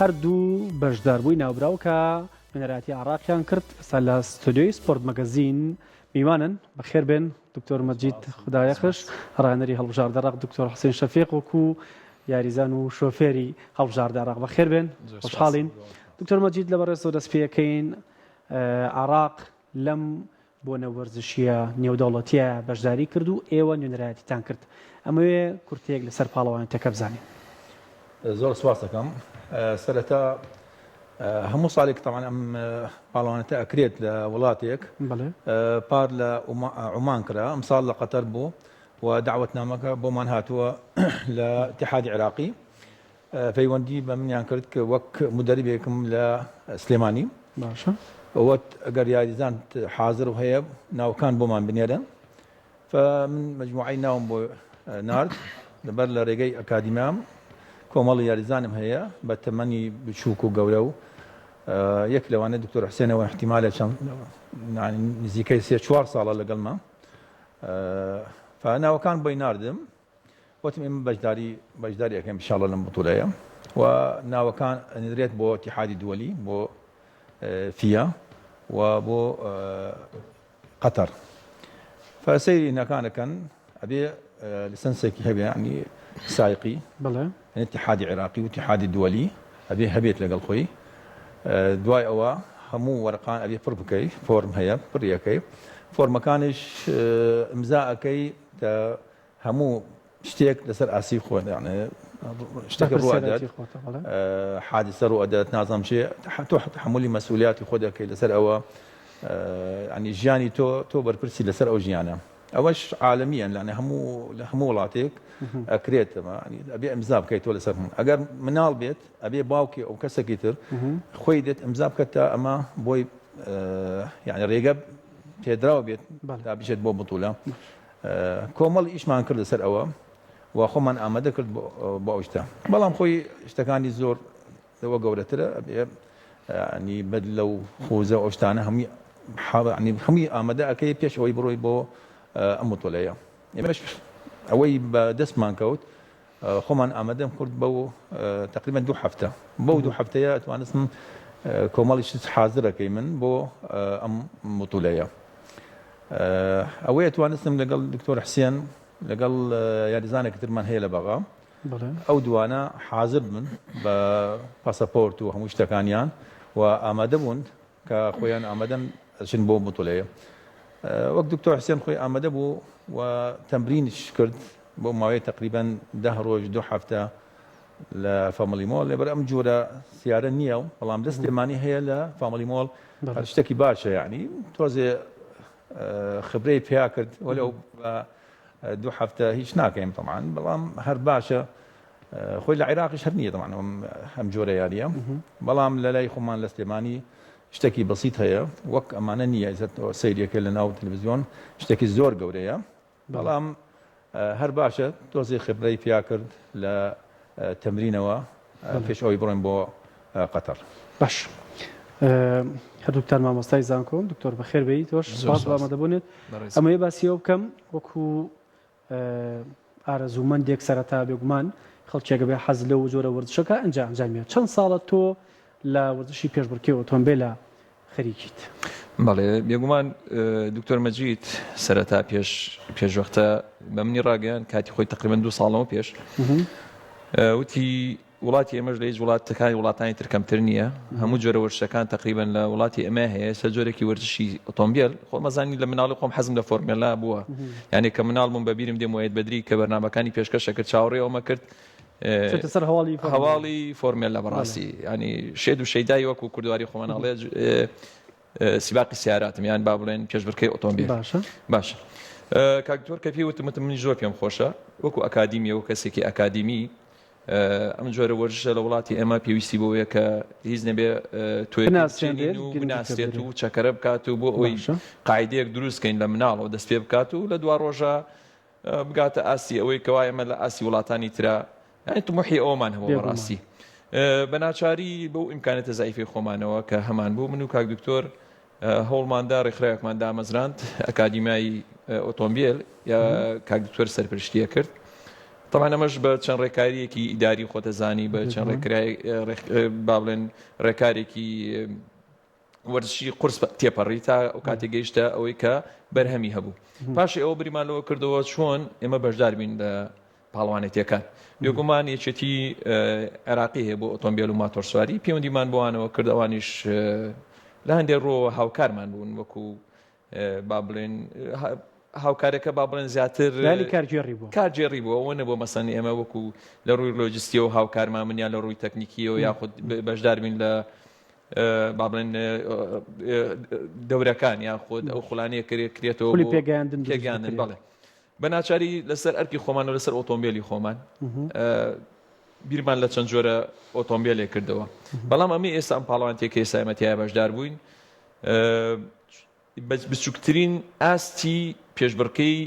هەردوو بەشداربووی ناوبراو کە بنەراتی عراقیان کرد لە ستودیۆی سپۆرت مەگەزین میوانن بەخێر بێن دکتۆر مەجید خدایەخش ڕاهێنەری هەڵبژاردە عراق دکتۆر حسین شەفیق وەکو یاریزان و شۆفێری هەڵبژاردە عراق بەخێر بێن خۆشحاڵین دکتۆر مەجید لەبەرەوە دەست پێەکەین عراق لەم بۆنە وەرزشیە نێودەوڵەتیە بەشداری کرد و ئێوە نوێنەرایەتیتان کرد ئەمەوێ کورتەیەک لەسەر پاڵەوانێتەکە بزانین. زۆر سپاس دەکەم. سەرەتا هەموو ساڵێک طبعا ئەم پاڵەوانەتە ئەکرێت لە وڵاتێک پار لە عومان کرا ئەم ساڵ لە قەتەر بوو و دعوەتنامەکە بۆمان هاتووە لە اتحادی عراقی پەیوەندی بە منیان کرد کە وەک مدەریبێکم لە سلێمانی باشە ئەوەت ئەگەر یاریزان حاضر و هەیە ناوکان بۆمان بنێرن فمن مجموعەی ناوم بۆ نارد لەبەر لە ڕێگەی ئەکادیمیام کۆمەڵی یاریزانم هەیە بە تەمەنی بچووک و گەورە و یەک لەوانە دکتۆر حسێنەوە احتیمالە چەند نزیکەی 3-4 ساڵە لەگەڵمە فناوەکان بۆی ناردم وتم ئێمە بەشداری ئەەکەم انشاءالله لەم بطولەیە و ناوەکان ئەنێرێت بۆ اتحادی دووەلی بۆ فیا و بۆ قەتەر فسەیری نەکانەکەن ئەبێ لسەنسێکی هەبێ ینی سایقی اتحادی عراقی و اتحادی دووەلی ئەبێ هەبێت لەگەڵ خۆی دوای ئەوە هەموو وەرقان ئەبێ پڕ بکەی فۆرم هەیە پڕیەکەی فۆرمەکانش ئیمزاەکەی هەموو شتێک لەسەر ئاسی خۆت شتێک ڕوادات حادثە ڕوادات نازانم چێ تۆ تحملی مەسئولیاتی خۆ دەکەی لەسەر ئەوە ینی ژیانی تۆ بەرپرسی لەسەر ئەو ژیانە ئەوەش عالەمیان لە هەموو وڵاتێک ئەکرێتەوە ئەبێ ئەمزا بکەیت تۆ لەسەر ئەگەر مناڵ بێت ئەبێ باوکی ئەو کەسێکی تر خۆی دێت ئەمزا بکات تا ئەمە بۆی یعنی ڕێگە پێدراوە بێت تا بچێت بۆ بتوولە کۆمەڵی ئیشمان کرد لەسەر ئەوە و خۆمان ئامادە کرد بۆ ئەو شتە بەڵام خۆی شتەکانی زۆر لەوە گەورەترە ئەبێ ینی بەد لەو خۆزە ئەو شتانە هەمووی ئامادە ئەەکەی پێش ئەوەی بڕۆی بۆ ئەم بتوولەیە ئێمەش ئەوەی بە دەستمان کەوت خۆمان ئامادەم کرد بەو تقریبا 2 هەفتە بەو 2 هەفتەیە توانستم کۆمەڵی شت حاضرەکەی من بۆ ئەم بتوولەیە ئەوەیە توانستم لەگەڵ دکتۆر حسێن لەگەڵ یاریزانێکی ترمان هەیە لە بەغا ئەو دوانە حاضر بن بە پاسەپۆرت و هەموو شتەکانیان و ئامادە بوون کە خۆیان ئامادەن ئەچن بۆ بتوولەیە وەک دکتۆر حسێن خۆی ئامادە بوو و تەمرینش کرد بۆ ماوەی تقریبا 10 ڕۆژ 2 هەفتە لە فاملی مۆڵ لەبەر ئەم جۆرە سیارە نییە و بەڵام دەست لێمانی هەیە لە فاملی مۆڵ شتێکی باشە یعنی تۆزێ خبرەی پیا کرد وەلەو 2 هەفتە هیچ ناکەین طبعا بەڵام هەر باشە خۆی لە عێراقیش هەر نییە طبعا ئەم جۆرە یاریە بەڵام لە لای خۆمان لە سلێمانی شتێکی بەسیط هەیە وەک ئەمانە نییە سەیرەکە لە ناو تەلەڤیزیۆن شتێکی زۆر گەورەیە بەڵام هەر باشە تۆزێ خبرەی پیا کرد لە تەمرینەوە پێش ئەوەی بڕۆین بۆ قەتەر. باش هەردووکتان مامۆستای زانکۆم دکتۆر بەخێر بێیت تۆش سپاس بە ئامادەبوونت ئەمەیە باسیەوە بکەم وەکو ئارەزوومەندێک سەرەتا بێگومان خەڵکێکە بێ حەز لەو جۆرە وەرزشەکە ئەنجامێت چەند ساڵە تۆ لە وەرزشی پێشبڕکێ ئۆتۆمبیلە خەریکیت؟ بەڵێ بێگومان دکتۆر مەجید سەرەتا پێشوەختە بە منی ڕاگەیان کاتی خۆی تقریبا 2 ساڵەوە پێش وتی وڵاتی ئێمەش لە هیچ وڵاتەکانی وڵاتانی تر کەمتر نییە هەموو جۆرە وەرزشەکان تقریبا لە وڵاتی ئەمە هەیە سەر جۆرێکی وەرزشی ئۆتۆمبیل خۆ مەزانی لە مناڵی خۆم حەزم لە فۆرمێلا بووە یعنی کە مناڵبووم بەبیرم دێم وێت بەدری کە بەرنامەکانی پێشکەشە کرد چاوەڕێەوەمە کرد سەر هەواڵی فۆرمێلا بەڕاستی ینی شێد و شەیدای وەکو کوردواری خۆمەناڵێ سیباقی سیاراتم یان با بڵێن پێشبڕکەی ئۆتۆمبیل باشە کاکتۆر کە پێی وتم منی زۆر پێم خۆشە وەکو ئەکادیمیە و کەسێکی ئەکادیمی ئەم جۆرە وەرزشە لە وڵاتی ئێمە پێویستی بۆیە کە هیچ نەبێ توێ بناسرێت و چەکەرە بکات و بۆ ئەوی قاعدەیەک دروستکەین لە مناڵەوە دەست پێ بکات و لە 2 ڕۆژە بگاتە ئاسی ئەوەی کەوای ئەمە لە ئاسی وڵاتانی ترە یعنی طموحی ئەومان هەبوو بەڕاستی بەناچاری بەو ئیمکانەتە زایفەی خۆمانەوە کە هەمان بوو من و کاک دکتۆر هەوڵماندا ڕێکخراوێکمان دامەزراند ئەکادیمیای ئۆتۆمبیل یا کاک دکتۆر سەرپرشتیە کرد طبعا ئەمەش بە چەند ڕێکاریەکی ئیداری خۆتەزانی بە چەند با بڵێن ڕێکارێکی وەرزشی قورس تێپەڕی تا ئەو کاتێک گەیشتە ئەوەی کە بەرهەمی هەبوو پاشی ئەوە بریمانەوە کردەوە چۆن ئێمە بەشدار بین لە پاڵوانێتیەکان بێگومان یەکێتی عێراقی هەیە بۆ ئۆتۆمبیل و ماتۆرسواری پەیوەندیمان بۆوانەوە کردەوانیش لە هەندێک ڕۆ هاوکارمان بوون وەکو با بڵێن هاوکارێکە با بڵێن زیاتر کارگێڕی بووە ئەوە نەبووە مەسەنی ئێمە وەکو لە ڕووی لۆجستی و هاوکارمان منیان لە ڕووی تەکنیکیەوە یاخود بەشدار بین لە با بڵێن دەورەکان یاخود ئەو خوڵانەیە کرێتەوە پێگەیاندن بەڵێ بە ناچاری لەسەر ئەرکی خۆمان و لەسەر ئۆتۆمبیلی خۆمان بیرمان لە چەند جۆرە ئۆتۆمبیلێ کردەوە بەڵام ئەمە ئێستا ئەم پاڵەوانتێک کە ئێستا ئێمەتیایە بەشدار بووین بچووکترین ئاستی پێشبڕکەی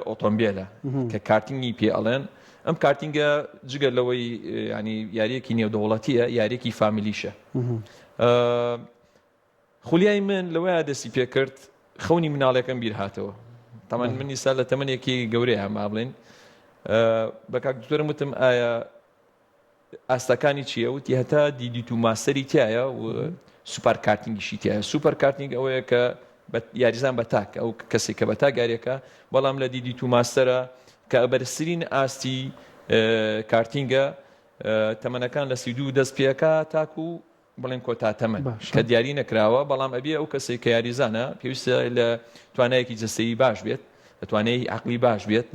ئۆتۆمبیلە کە کارتینگی پێ ئەڵێن ئەم کارتینگە جگەر لەوەی ینی یاریەکی نێودەوڵەتیە یاریەکی فامیلیشە خولیای من لەوەیە دەستی پێ کرد خەونی مناڵەکەم بیر هاتەوە تامان منی سا لە تەمەنێکی گەورەیە هەما بڵێن بە کاک دکتۆرم وتم ئایا ئاستەکانی چییە وتی هەتا دیدیت و ماسەری تایە و سوپەر کارتینگیشی تایە سوپەر کارتینگ ئەوەیە کە یاریزان بە تاک ئەو کەسێک کە بە تاگارێکە بەڵام لە دیدیت و ماستەرە کە بەرزترین ئاستی کارتینگە تەمەنەکان لە 32 دەست پێەکە تاکو بڵێن کۆتا تەمەن کە دیاری نەکراوە بەڵام ئەبێ ئەو کەسێک کە یاریزانە پێویستە لە توانایەکی جەستەیی باش بێت لە توانایی عقلی باش بێت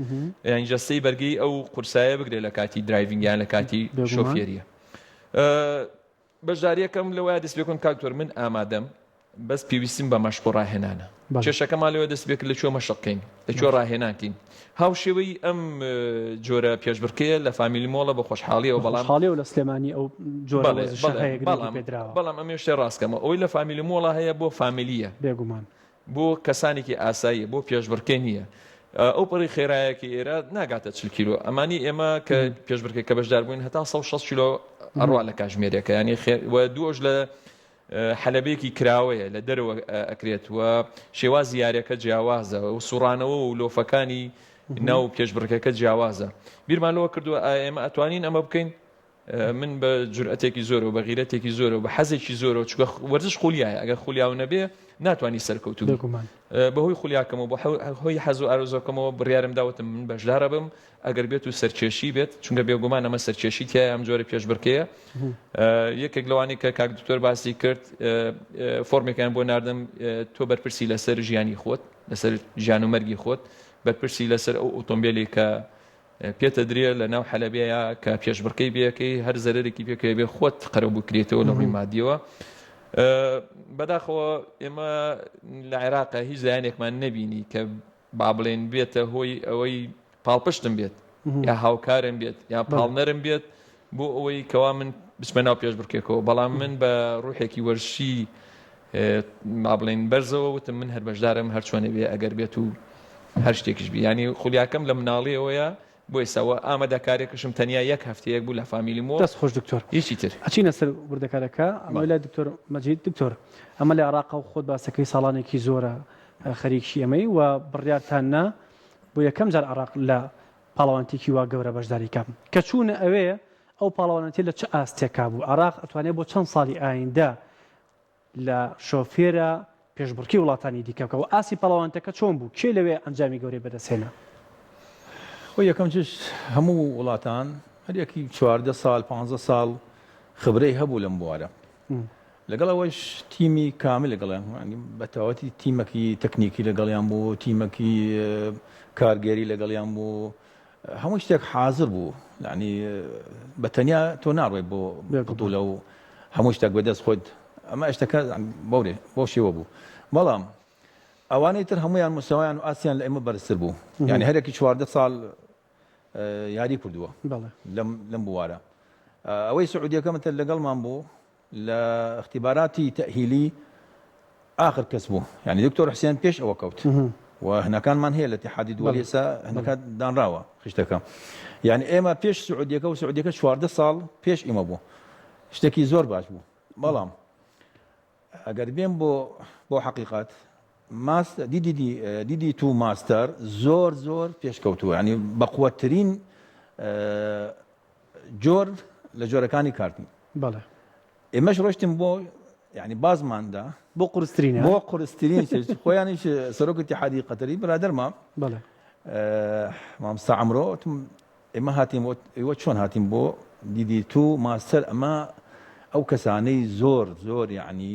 یانی جەستەی بەرگەی ئەو قورسایە بگرێت لە کاتی درایڤینگیان لە کاتی شۆفێریە بەشداریەکەم لەوەیە دەست پێکەم کاکتۆر من ئامادەم بەس پێویستیم بە مەشق و ڕاهێنانە کێشەکەمان لەوە دەست پێ کرد لە چۆ مەشقکەین لە چۆ ڕاهێنانکەین هاوشێوەی ئەم جۆرە پێشبڕکەیە لە فامیلی مۆڵە بە خۆشحاڵیەوە بەڵام لە سلێمانی ئەو جۆرە بەڵام ئەمێ شتێ ڕاستکەمە ئەوەی لە فامیلی مۆڵە هەیە بۆ فامیلیە بێگومان بۆ کەسانێکی ئاساییە بۆ پێشبڕکەی نییە ئەو پڕی خێرایەکی ئێرە ناگاتە 40 کیلۆ ئەمانی ئێمە کە پێشبڕکەی کە بەشدار بووین هەتا 160 کیلۆ ئەڕوا لە کاژمێرێکە ینی دوۆژ لە حەلەبەیەکی کراوەیە لە دەرەوە ئەکرێت وە شێوازی یاریەکە جیاوازە و سوڕانەوە و لۆفەکانی ناو پێشبڕکەکە جیاوازە بیرمان لەوە کردووە ئێمە ئەتوانین ئەمە بکەین من بە جورئەتێکی زۆرە و بە غیرەتێکی زۆرە و بە حەزێکی زۆرە و چکە وەرزش خولیایە ئەگەر خولیاو نەبێ ناتوانانی سەرکەوتوو بەهۆی خولیاکەمەوە بە هۆی حەز و ئارزۆکەمەوە بڕیارم داوتم من بەشدارە بم ئەگەر بێت و سەرکێشی بێت چونکە بێگومان ئەمە سەرکێشی تایە ئەم جۆرە پێشبڕکەیە یەکێک لەوانی کە کاک دکتۆر باسی کرد فۆرمێکیان بۆ ناردم تۆ بەرپرسی لەسەر ژیانی خۆت لەسەر ژیان و مەرگی خۆت بەرپرسی لەسەر ئەو ئۆتۆمبیلی کە پێتە درێ لە ناو حەلەبەیە کە پێشبڕکەی بێکەی هەر زەرێکی پێکەوە بێ خۆت قەرەب بکرێتەوە لە ڕووی مادیەوە بەداخەوە ئێمە لە عێراقا هیچ زایانێکمان نەبینی کە با بڵێن بێتە هۆی ئەوەی پاڵپشتم بێت یا هاوکارم بێت یا پاڵنەرم بێت بۆ ئەوەی کەوا من بچمە ناو پێشبڕکێکەوە بەڵام من بە ڕوحێکی وەرشی با بڵێن بەرزەوە وتم من هەر بەشدارم هەر چۆنە بێ ئەگەر بێت و هەر شتێکیش بی ینی خولیاکەم لە مناڵیەوەیە بۆ ئێساوە ئامادەکارێکشم تەنیا یەک هەفتەیەک بوو لە فامیلی مۆ دەست خۆش دکتۆر هیچی تر ئەچینە سەر وردەکارەکە ئەمە لای دکتۆر مەجید دکتۆر ئەمە لە عێراقا و خۆت باسەکەی ساڵانێکی زۆرە خەریکی ئەمەی و بڕیارتان نا بۆ یەکەم جار عێراق لە پاڵەوانتێکی وا گەورە بەشداری کەم کە چوونە ئەوەیە ئەو پاڵەوانەتی لە چه ئاستێکا بوو عێراق ئەتوانێت بۆ چەند ساڵی ئایندا لە شۆفێرە پێشبڕکەی وڵاتانی دیکەکە و ئاسی پاڵەوانتەکە چۆن بوو کێ لەوێ ئەنجامی گەورەی بەدەستهێنا و یەکەم چش هەموو وڵاتان هەرێکی 14 ساڵ 15 ساڵ خبرەی هەبوو لەم بوارە لەگەڵ ئەوەش تیمی کامل لەگەڵیان بەتەواتی تیمەکی تەکنیکی لەگەڵیان بوو تیمەکی کارگەری لەگەڵیان بوو هەموو شتێک حاضر بوو یعنی بەتەنیا تۆ ناڕێ بۆ بطولە و هەموو شتێک بەدەست خۆت ئەمە شتەکە بەورێ بۆ شێوە بوو بەڵام ئەوانەی تر هەمویان مستەوایان و ئاسیان لە ئێمە بەرزتر بوو یعنی هەرێکی 14 ساڵ یاری کردووە لەم بوارە ئەوەی سعودیەکەمتە لەگەڵمان بوو لە اختیباراتی تەهیلی آخر کەس بوو یعنی دکتۆر حسێن پێش ئەوە کەوت و هەنەکانمان هەیە لە اتحادی دووەلی ئێستا هەنەکە دانراوە خشتەکە یعنی ئێمە پێش سعودیەکە و سعودیەکە 14 ساڵ پێش ئێمە بوو شتێکی زۆر باش بوو بەڵام ئەگەر بێن بۆ حقیقت دیدی تو ماستەر زۆر پێشکەوتووە ینی بەقوەترین جۆر لە جۆرەکانی کارتی بەڵێ ئێمەش ڕۆشتیم بۆ يعني بازماندا بۆ قورسترینە بۆ قورسترین خۆیانیش سەرۆک اتحادی قەتەری برادەرمان بەڵێ مامۆستا عەمرۆ ئێمە هاتیم ئێوە چۆن هاتیم بۆ DD2 ماستەر ئەمە ئەو کەسانەی زۆر یعنی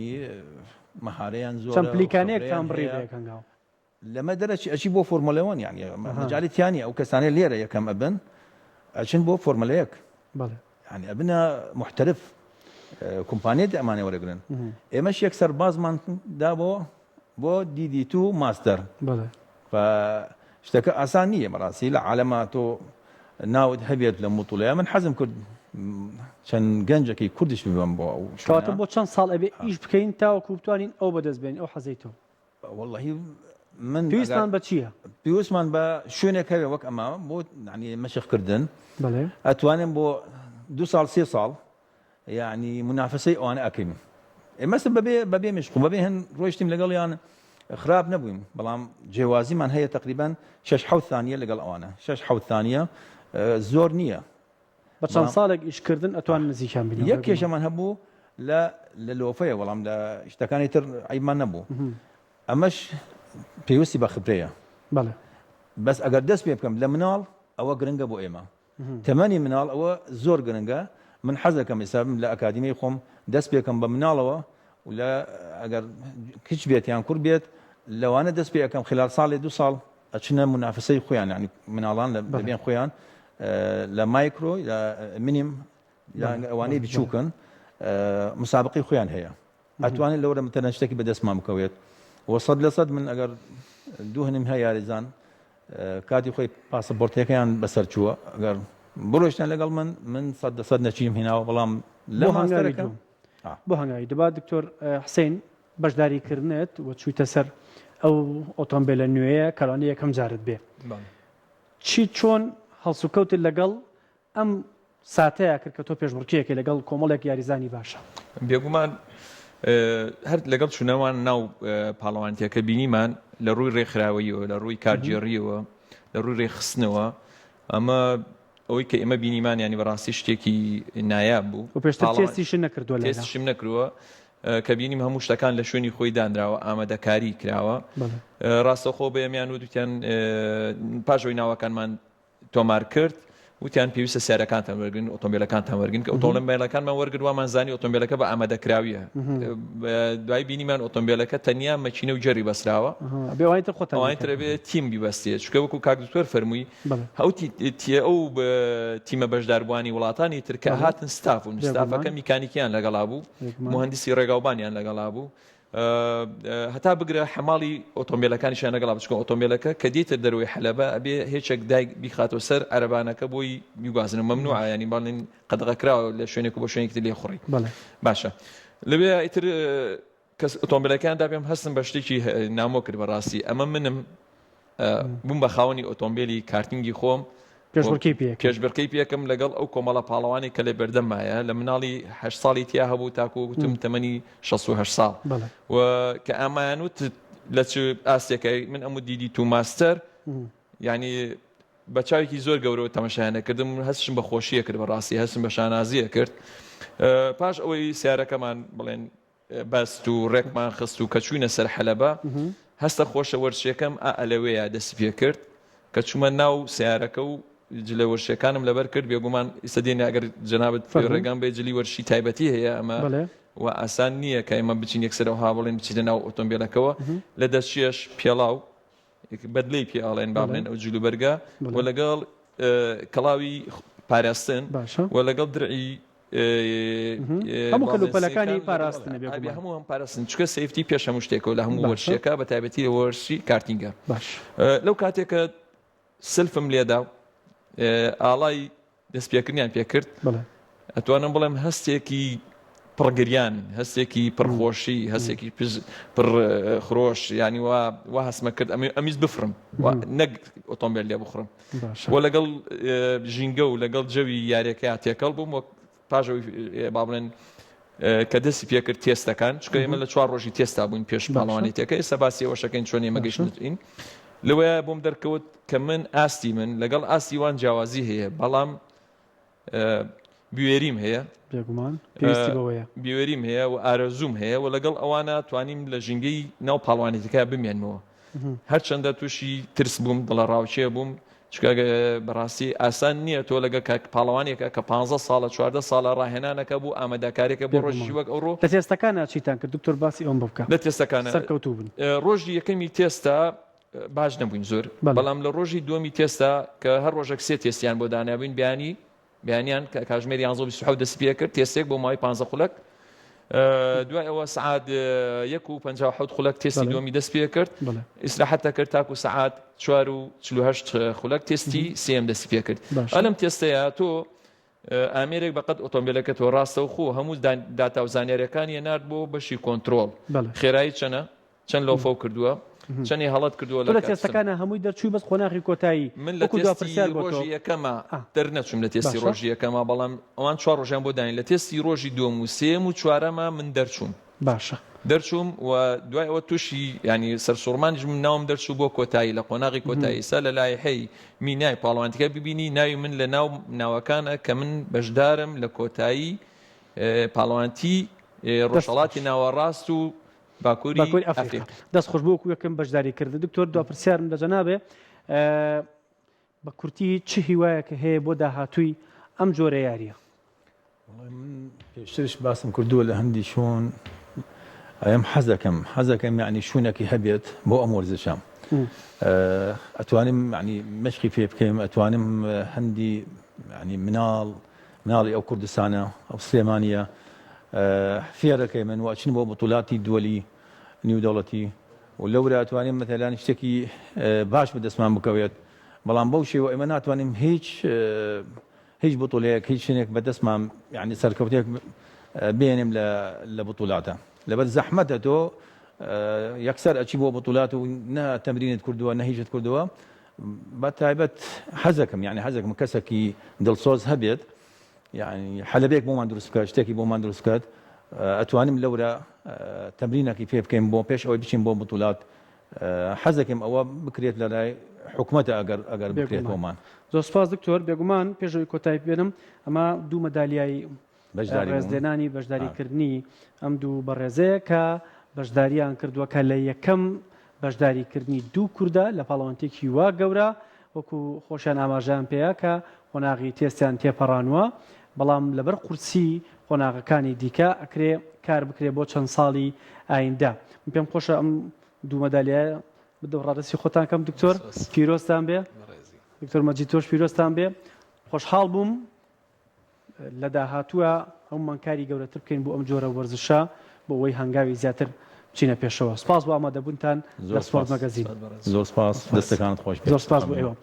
مەهارەیان زۆر چەند پلیکانەیەکتان بڕی بێکەنگاو لەمە دەرەچی ئەچی بۆ فۆرمۆلەوەن یعنی مەجالیتیانی ئەو کەسانەی لێرە یەکەم ئەبن ئەچن بۆ فۆرمۆلەیەک بەڵێ يعني ئەبنە محترف کۆمپانیای ئەمانە وەرەگرن ئێمەش یەکسەر بازمان دا بۆ DD2 ماستەر بەڵێ شتەکە ئاسان نییە بەڕاستی لە عالەما تۆ ناوت هەبێت لە موتوڵەیە من حەزم کرد چەند گەنجەکەی کوردیش ببەم بۆ ئەو کەواتە بۆ چەند ساڵ ئەبێ ئیش بکەین تاوەکو بتوانین ئەو بەدەست بێن ئەو حەزەی تۆ واللهی من پێویستمان بە چییە؟ پێویستمان بە شوێنێک هەوێ وەک ئەمە بۆ ینی مەشقکردن بەڵێ ئەتوانین بۆ 2 ساڵ 3 ساڵ يعني منافسەی ئەوانە ئەکەین ئێمەس بەبێ مشق بەبێ هەن ڕۆیشتیم لەگەڵیان خراپ نەبووین بەڵام جێوازیمان هەیە تقریبان 6-7 ثانیە لەگەڵ ئەوانە 6-7 ثانیە زۆر نییە بە چەند ساڵێک ئیشکردن ئەتوان نزیکان بینین یەک کێشەمان هەبوو لە لۆفەیە وەڵام لە شتەکانی تر عیبمان نەبوو ئەمەش پێویستی بە خبرەیە بەڵێ بەس ئەگەر دەست پێ بکەم لە مناڵ ئەوە گرنگە بۆ ئێمە تەمەنی مناڵ ئەوە زۆر گرنگە من حەزەکەم ئێستا لە ئەکادیمی خۆم دەست پێکەم بە مناڵەوە و لە ئەگەر کچ بێت یان کوڕ بێت لەوانە دەست پێ ئەەکەم خلال ساڵێ 2 ساڵ ئەچنە منافسەی خۆیان ینی مناڵان لە بێن خۆیان لە مایکرۆ لە منیم ئەوانەی بچووکن مسابقی خۆیان هەیە ئەتوانێت لەوەرە متەنە شتێکی بەدەستمان بکەوێت و 100% من ئەگەر دوو هەنیم هەیە یاریزان کاتی خۆی پاسەپۆرتەکەیان بەسەر چووە ئەگەر بڕۆشتن لەگەڵ من 100% نەچیم هیناوە بەڵام لە ماستەرەکە بۆ هەنگاوی دەبا دکتۆر حسین بەشداریکردنت و چوویتە سەر ئەو ئۆتۆمبیلە نوێیە کەڵانی یەکەم جارت بێ چی چۆن هەڵسوکەوتت لەگەڵ ئەم ساتەیە کرد کە تۆ پێشبڕکیەکە لەگەڵ کۆمەڵێک یاریزانی باشە بێگومان هەر لەگەڵ چوونەوان ناو پاڵەوانتیەکە بینیمان لە ڕووی ڕێکخراوەیەوە لە ڕووی کارگێڕیەوە لە ڕووی ڕێکخستنەوە ئەمە ئەوەی کە ئێمە بینیمان ینی بەڕاستی شتێکی نایاب بوو و پێشتر تێستیشم نەکردووە تێستیشم نەکردووە کە بینیم هەموو شتەکان لە شوێنی خۆی دانراوە ئامادەکاری کراوە ڕاستەخۆ بەیەمیان وتیان پاشەوەی ناوەکانمان تۆمار کرد وتیان پێویستە سیارەکانتان وەرگن ئۆتۆمبیلەکانتان وەرگن کە ئۆتۆمبیلەکانمان وەرگرووەمان زانی ئۆتۆمبیلەکە بە ئامادەکراویە دوای بینیمان ئۆتۆمبیلەکە تەنیا مەچینە و جەری بەسراوە ئەوانتر بێت تیم بیبەستێت چکە وەکو کاک دکتۆر فەرمووی ئەو تیمە بەشداربووانی وڵاتانی تر کە هاتن ستاف و ستافەکە میکانیکیان لەگەڵا بوو مهندسی ڕێگاوبانیان لەگەڵا بوو هەتا بگرە حەماڵی ئۆتۆمبیلەکانیشیان لەگەڵا بچکە ئۆتۆمبیلەکە کە دیتر دەروی حەلەبە ئەبێ هیچێک دایک بیخاتەوە سەر عەرەبانەکە بۆی میوگازن مەمنوعە ینی باڵێن قەدەغەکراوە لە شوێنێک بۆ شوێنێکی لێ خوڕی باشە لەبێ ئیتر کەس ئۆتۆمبیلەکاندا پێم هەستم بە شتێکی نامۆ کرد بەڕاستی ئەمە منم بووم بە خاوەنی ئۆتۆمبیلی کارتینگی خۆم پێشبڕکەی پێکەم لەگەڵ ئەو کۆمەڵە پاڵەوانی کە لێ بەردەمایە لە مناڵی 8 ساڵی تیا هەبوو تاکو وتم تەمەنی 68 ساڵ و کە ئامایانوت لە چ ئاستێکەکەی من ئەمو DD2 ماستەر ینی بە چاوێکی زۆر گەورەوە تەمەشایانە کردم هەستشم بە خۆشیە کرد بەڕاستی هەستم بە شانازیە کرد پاش ئەوەی سیارەکەمان بڵێن بەست و ڕێکمان خست و کە چوینە سەر حەلەبە هەستە خۆشە وەرشەکەم ئەلەوەیە دەست پێ کرد کە چوومە ناو سیارەکە و جلە وەرشەکانم لەبەر کرد بێگومان ئێستا دێنێ ئەگەر جەنابەت ڕێگان بێ جلی وەرشی تایبەتی هەیە ئەمە و ئاسان نییە کە ئێمە بچین یەکسەرەوە ها بڵێن بچیتە ناو ئۆتۆمبیلەکەەوە لە دەستشێش پێڵاو بەدلەی پێڵێن با بڵێن ئەو جلوبەرگە و لەگەڵ کەڵاوی پاراستن و لەگەڵ درعی هەموو کەلوپەلەکانی پاراستنە هەموو هەم پاراستن چکە سەیفتی پێش هەموو شتێکەوە لە هەموو وەرشێکە بە تایبەتی لە وەرشی کارتینگە لەو کاتێکە سلفم لێدا ئاڵای دەستپێکردنیان پێکرد ئەتوانم بڵێم هەستێکی پڕگریان هەستێکی پڕخۆشی هەستێکی پڕخرۆش ینی وا هەسمە کرد ئەمیز بفرم نەک ئۆتۆمبیل لێ بخڕم وە لەگەڵ ژینگە و لەگەڵ جەوی یاریەکەی تێکەڵ بووم وەک پاشەوەی با بڵێن کە دەستی پێکرد تێستەکان چکە ئێمە لە 4 ڕۆژی تێستا بووین پێش پاڵەوانی تێکە ئێستا باسی ئەوەشەکەین چۆن ئێمە گەیشتین لەوەیە بۆم دەرکەوت کە من ئاستی من لەگەڵ ئاستی وان جیاوازی هەیە بەڵام بوێریم هەیە بێگومان پێویستی بەوەیە بوێریم هەیە و ئارەزوم هەیە و لەگەڵ ئەوانە توانیم لە ژینگەی ناو پاڵوانێتەکە بمێنمەوە هەرچەندە تووشی ترس بووم دڵە ڕاوچێ بووم چکە بەڕاستی ئاسان نییە تۆ لەگە پاڵەوانێکە کە 15 ساڵە 14 ساڵە ڕاهێنانەکە بوو ئامادەکارێکە بۆ ڕۆژی وەک ئەوڕۆ لە تێستەکانە چیتان کرد دکتۆر باسی ئەوم بکە لە تێستەکانە سەرکەوتوو بن ڕۆژی یەکەمی تێستا باش نەبووین زۆر بەڵام لە ڕۆژی دووەمی تێستا کە هەر ڕۆژێک سێ تێستیان بۆ دانابووین بیانیان کاژمێری 11 دەست پێ کرد تێستێک بۆ ماوەی 15 خولەک دوای ئەوە سعات 1:57 خولەک تێستی دووەمی دەست پێ کرد ئیسراحەتە کرد تاکو سعات 4:48 خولەک تێستی سێم دەست پێ کرد ئەلم تێستەیە تۆ ئامێرێک بەقەت ئۆتۆمبیلەکە تۆ ڕاستە و خۆ هەموو داتا و زانیاریەکانی هێنارد بۆ بەشی کۆنتترۆل خێرایی چەند لۆ فەو کردووە چەندی هەڵەت کردووە لە تێستەکانە هەمووی دەرچووی بەس خۆناغی کۆتایی من لە تێستی ڕۆژی یەکەمە دەرنەچوم لە تێستی ڕۆژی یەکەمە بەڵام ئەوان 4 ڕۆژیان بۆ داین لە تێستی ڕۆژی دووەم و سێم و چوارەمە من دەرچووم باشە دەرچووم و دوای ئەوە تووشی ینی سەرسوڕمانیش من ناوم دەرچوو بۆ کۆتایی لە قۆناغی کۆتایی سا لە لایحەی مینای پاڵەوانتەکە ببینی ناوی من لە ناو ناوەکانە کە من بەشدارم لە کۆتایی پاڵەوانتی ڕۆژهەڵاتی ناوەڕاست و باکووری ئەفریقا دەست خۆش بۆ یەکەم بەشداری کرد دکتۆر دو پرسیارم لە جەنابێ بە کورتی چه هیوایەکە هەیە بۆ داهاتووی ئەم جۆرە یاریە من پێشترش باسم کردووە لە هەندی شۆن ئەم حەزەکەم یعنی شوونێکی هەبێت بۆ ئەم وەرزشە ئەتوانم ینی مەشقی پێ بکەم ئەتوانم هەندی ینی مناڵی ئەو کوردستانە ئەو سلێمانیە فێرەکەی من واچین بۆ بطولاتی دووەلی نێودەوڵەتی و لەورە ئەتوانیم مەتەلان شتێکی باش بەدەستمان بکەوێت بەڵام بەو شێوە ئێمە ناتوانیم هیچ بطولەیەک هیچ شتێک بەدەستمان یعنی سەرکەوتێک بێنێم لە بطولاتە لەبەر زەحمەتە تۆ یەکسەر ئەچی بۆ بطولات و نە تەمرینت کردووە نە هیچت کردووە بە تایبەت حەزەکەم کەسێکی دڵسۆز هەبێت يعني حەلەبێک بۆمان دروست بکات شتێکی بۆمان دروست بکات ئەتوانیم لەورە تەمرینێکی پێ بکەین بۆ پێش ئەوەی بچین بۆ بطولات حەزەکەم ئەوە بکرێت لە لای حکوومەتە ئەگەر بکرێت بۆمان زۆر سپاس دکتۆر بێگومان پێشەوەی کۆتایی بێنم ئەمە دوو مەدالیای ڕێزلێنانی بەشداریکردنی ئەم دوو بەڕێزەیە کە بەشداریان کردووە کە لە یەکەم بەشداریکردنی دوو کووردە لە پاڵەوانتێکی وا گەورە وەکو خۆشیان ئاماژیان پێەیە کە قۆناغی تێستیان تێپەڕانووە بەڵام لەبەر قورسی قۆناغەکانی دیکە ئەکرێ کار بکرێ بۆ چەند ساڵی ئایندا پێم خۆشە ئەم دوو مەدالیە بدەو ڕادەسی خۆتان کەم دکتۆر پیرۆستان بێ دکتۆر مەجید تۆش پیرۆستان بێ خۆشحاڵ بووم لە داهاتووە ئەو مانکاری گەورەتر بکەین بۆ ئەم جۆرە وەرزشە بۆ ئەوەی هەنگاوی زیاتر بچینە پێشەوە سپاس بۆ ئامادەبوونتان لە سپۆرت مەگەزین زۆر سپاس دەستەکانت خۆش زۆر سپاس بۆ ئێوە